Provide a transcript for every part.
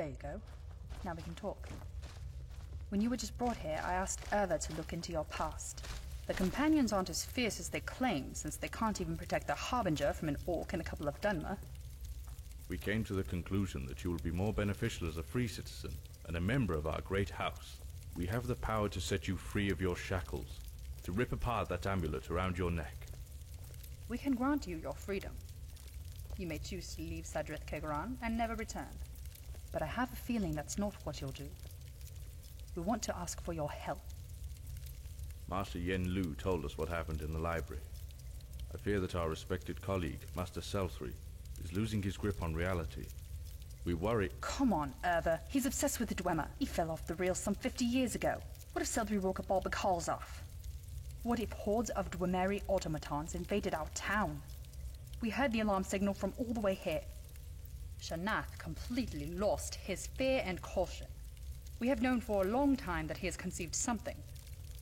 There you go. Now we can talk. When you were just brought here, I asked Erva to look into your past. The companions aren't as fierce as they claim, since they can't even protect their Harbinger from an orc and a couple of Dunmer. We came to the conclusion that you will be more beneficial as a free citizen and a member of our great house. We have the power to set you free of your shackles, to rip apart that amulet around your neck. We can grant you your freedom. You may choose to leave Sadrith Kegaran and never return. But I have a feeling that's not what you'll do. We want to ask for your help. Master Yen Lu told us what happened in the library. I fear that our respected colleague, Master Selthry, is losing his grip on reality. We worry... Come on, Erva. He's obsessed with the Dwemer. He fell off the rails some 50 years ago. What if Selthry woke up all the calls off? What if hordes of Dwemeri automatons invaded our town? We heard the alarm signal from all the way here. Shanath completely lost his fear and caution. We have known for a long time that he has conceived something,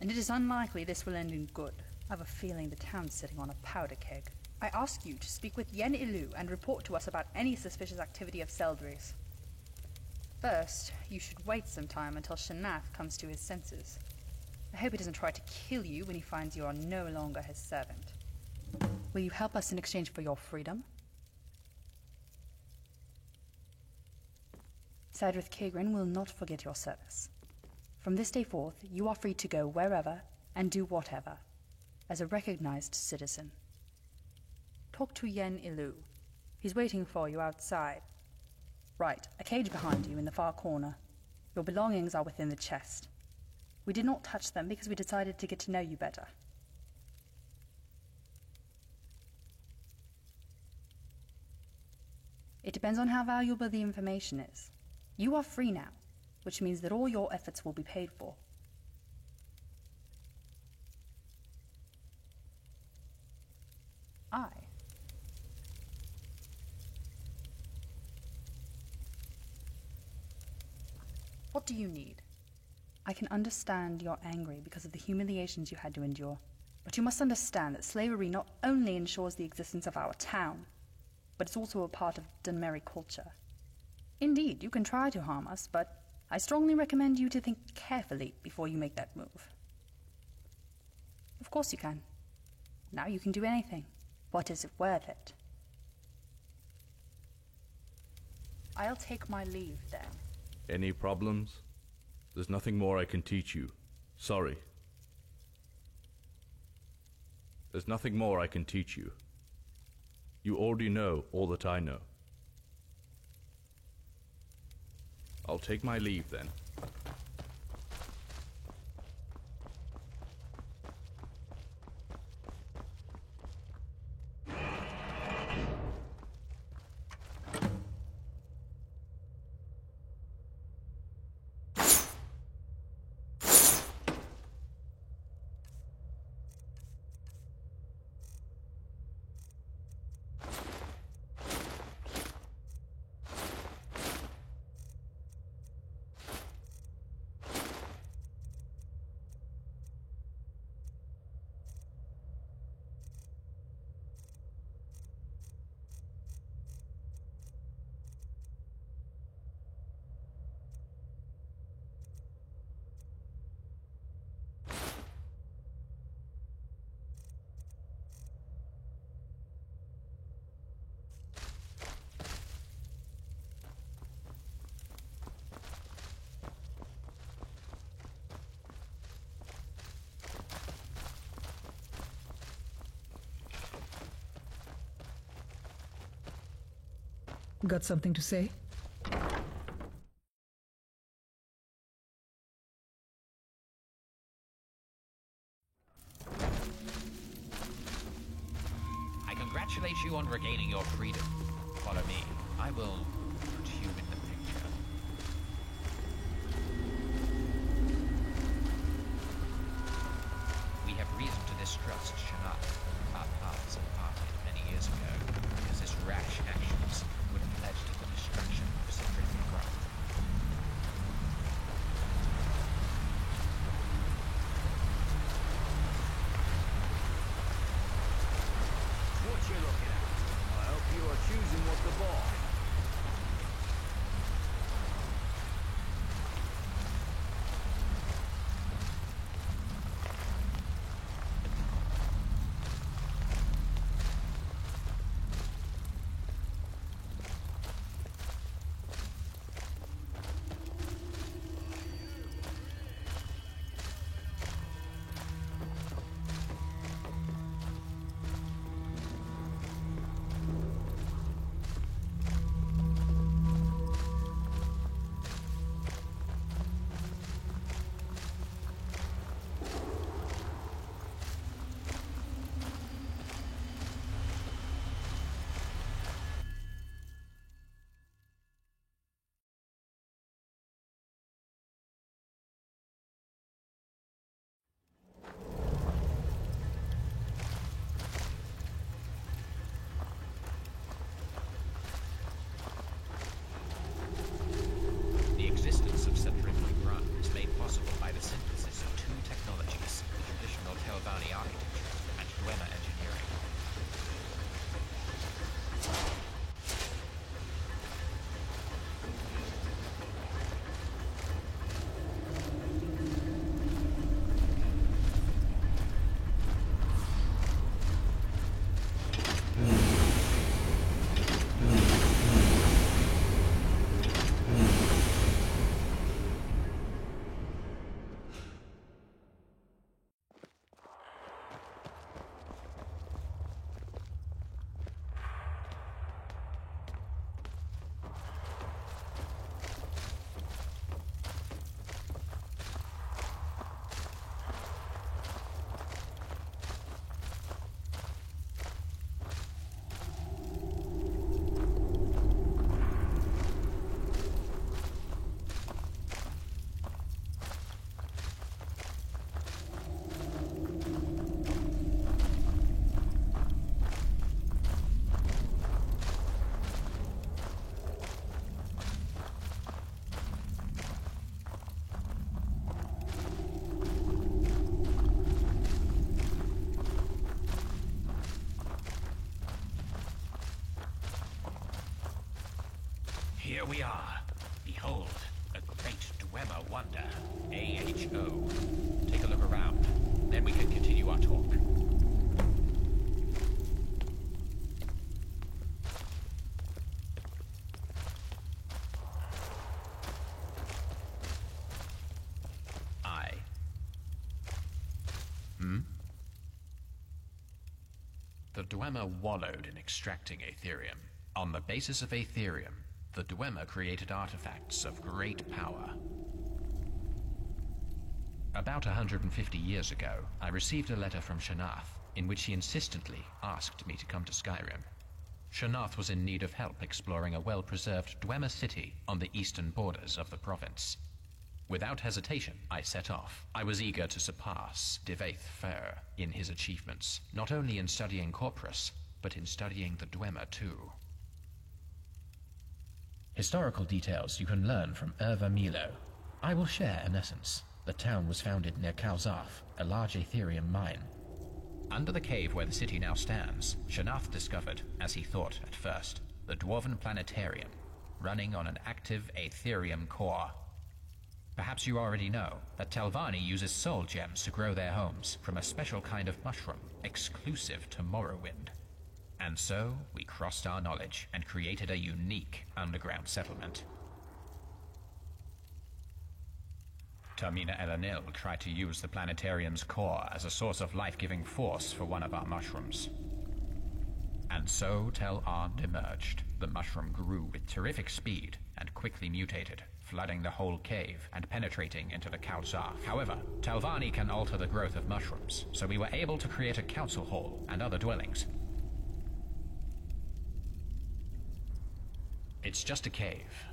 and it is unlikely this will end in good. I have a feeling the town's sitting on a powder keg. I ask you to speak with Yen Ilu and report to us about any suspicious activity of Seldry's. First, you should wait some time until Shanath comes to his senses. I hope he doesn't try to kill you when he finds you are no longer his servant. Will you help us in exchange for your freedom? Sadrith Kegaran will not forget your service. From this day forth, you are free to go wherever and do whatever, as a recognized citizen. Talk to Yen Ilu. He's waiting for you outside. Right, a cage behind you in the far corner. Your belongings are within the chest. We did not touch them because we decided to get to know you better. It depends on how valuable the information is. You are free now, which means that all your efforts will be paid for. What do you need? I can understand you're angry because of the humiliations you had to endure, but you must understand that slavery not only ensures the existence of our town, but it's also a part of Dunmeri culture. Indeed, you can try to harm us, but I strongly recommend you to think carefully before you make that move. Of course you can. Now you can do anything. What is it worth it? I'll take my leave then. Any problems? There's nothing more I can teach you. Sorry. There's nothing more I can teach you. You already know all that I know. I'll take my leave then. Got something to say? I congratulate you on regaining your freedom. Follow me. I will put you in the picture. We have reason to distrust Shanath. Our paths have parted many years ago because his rash actions would have led to the destruction of Sadrith Kegaran. What you looking at? I hope you are choosing what to buy. here we are. Behold, a great Dwemer wonder, AHO. Take a look around, then we can continue our talk. The Dwemer wallowed in extracting Aetherium. On the basis of Aetherium, the Dwemer created artifacts of great power. About 150 years ago, I received a letter from Shanath, in which he insistently asked me to come to Skyrim. Shanath was in need of help exploring a well-preserved Dwemer city on the eastern borders of the province. Without hesitation, I set off. I was eager to surpass Divaith Fer in his achievements, not only in studying Corpus, but in studying the Dwemer too. Historical details you can learn from Erva Milo. I will share in essence. The town was founded near Kalzarth, a large Aetherium mine. Under the cave where the city now stands, Shanath discovered, as he thought at first, the Dwarven Planetarium, running on an active Aetherium core. Perhaps you already know that Telvanni uses soul gems to grow their homes from a special kind of mushroom exclusive to Morrowind. And so we crossed our knowledge and created a unique underground settlement. Termina Elanil tried to use the planetarium's core as a source of life-giving force for one of our mushrooms. And so Tel Arnd emerged. The mushroom grew with terrific speed and quickly mutated, flooding the whole cave and penetrating into the Kalzarth. However, Telvanni can alter the growth of mushrooms, so we were able to create a council hall and other dwellings. It's just a cave,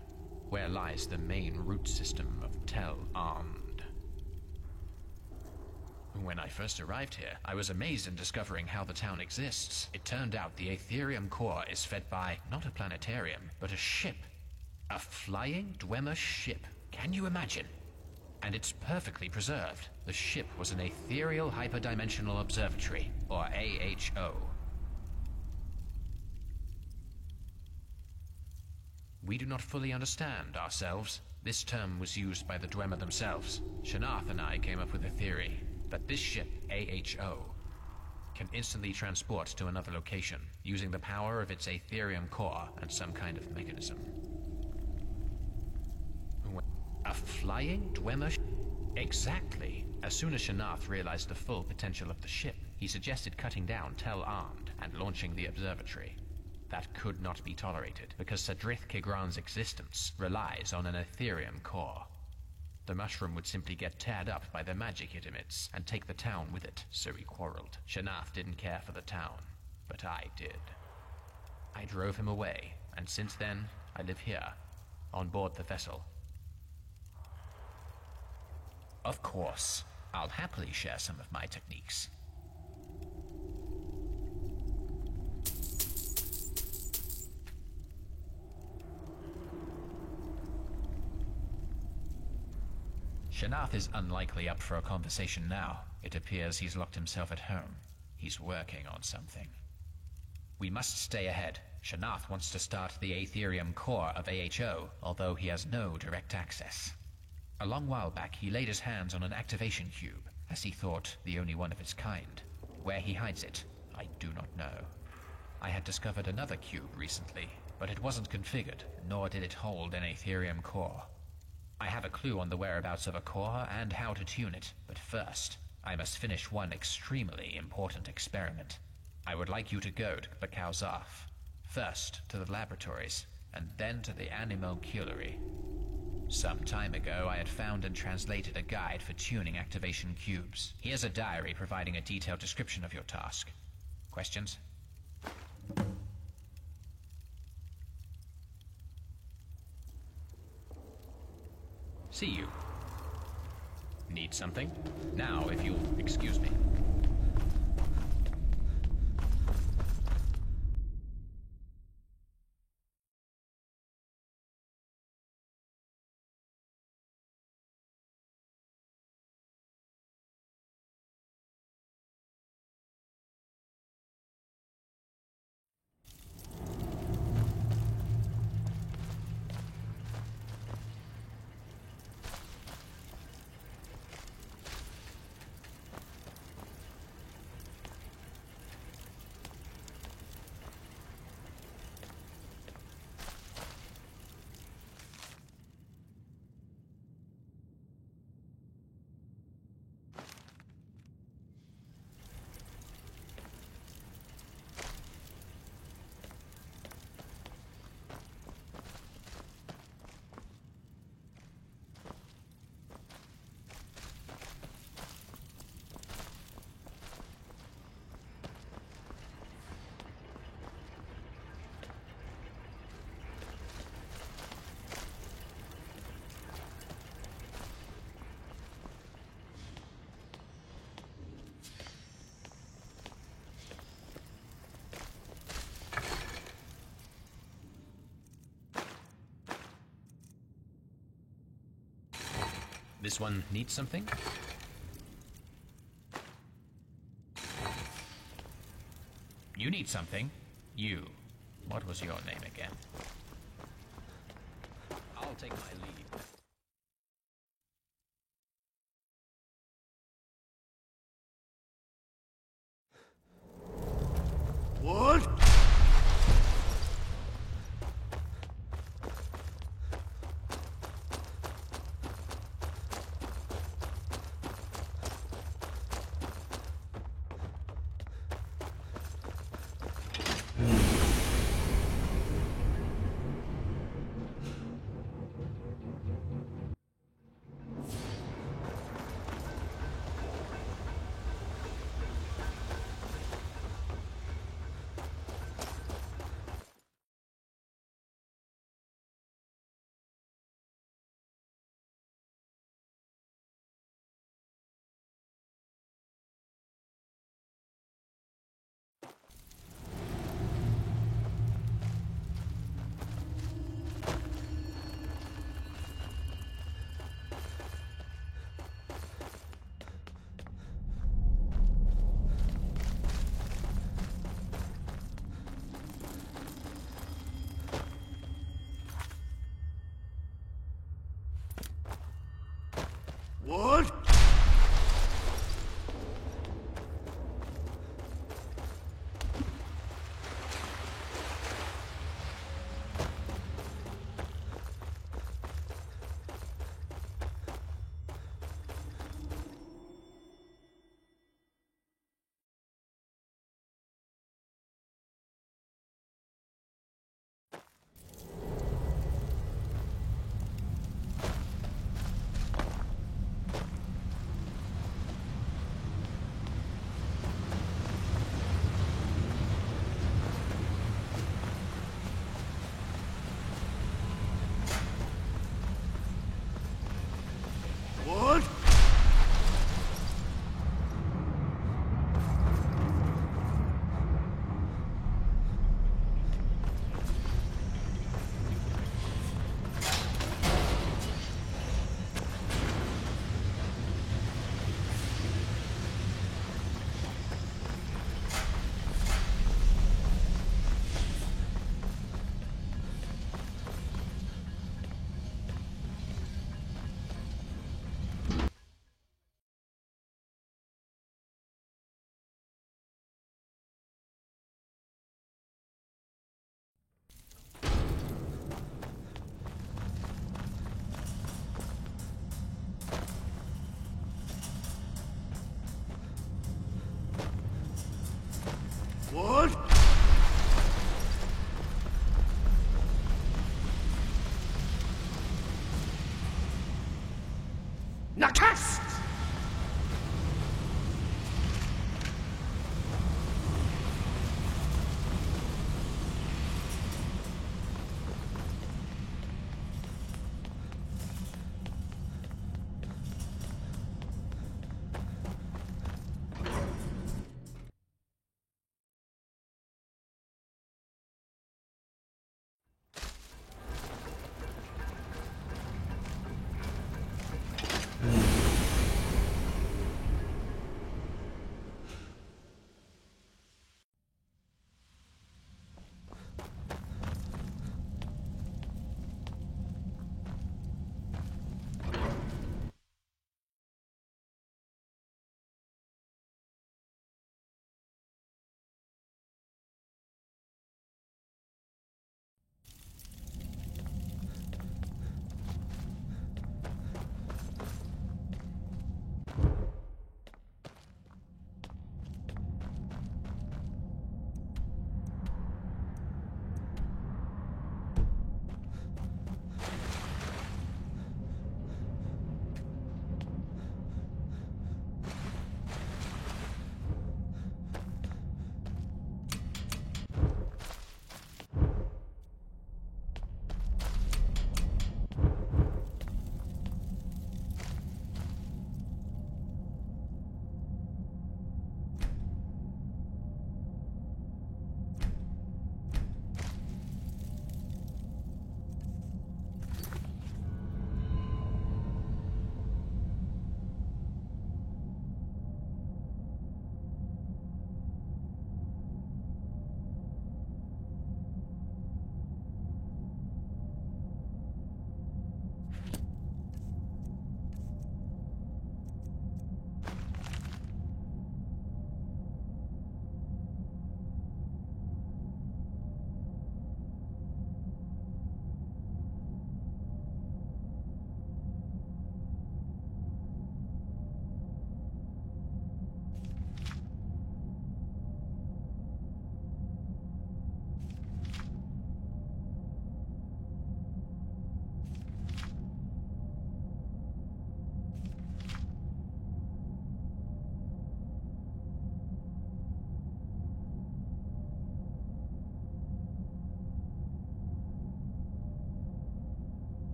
where lies the main root system of Tel Arnd. When I first arrived here, I was amazed in discovering how the town exists. It turned out the Aetherium core is fed by not a planetarium, but a ship. A flying Dwemer ship. Can you imagine? And it's perfectly preserved. The ship was an Ethereal Hyperdimensional Observatory, or AHO. We do not fully understand ourselves. This term was used by the Dwemer themselves. Shanath and I came up with a theory that this ship, AHO, can instantly transport to another location, using the power of its Aetherium core and some kind of mechanism. A flying Dwemer Exactly. As soon as Shanath realized the full potential of the ship, he suggested cutting down Tel Arnd and launching the observatory. That could not be tolerated, because Sadrith Kigran's existence relies on an Aetherium core. The mushroom would simply get teared up by the magic it emits, and take the town with it, so we quarreled. Shanath didn't care for the town, but I did. I drove him away, and since then, I live here, on board the vessel. Of course, I'll happily share some of my techniques. Shanath is unlikely up for a conversation now. It appears he's locked himself at home. He's working on something. We must stay ahead. Shanath wants to start the Aetherium core of AHO, although he has no direct access. A long while back, he laid his hands on an activation cube, as he thought the only one of its kind. Where he hides it, I do not know. I had discovered another cube recently, but it wasn't configured, nor did it hold an Aetherium core. I have a clue on the whereabouts of a core and how to tune it, but first, I must finish one extremely important experiment. I would like you to go to the Kalzarth. First to the laboratories, and then to the Animalculary. Some time ago, I had found and translated a guide for tuning activation cubes. Here's a diary providing a detailed description of your task. Questions? See you. Need something? Now, if you'll excuse me. This one needs something? You need something? You. What was your name again? I'll take my leave.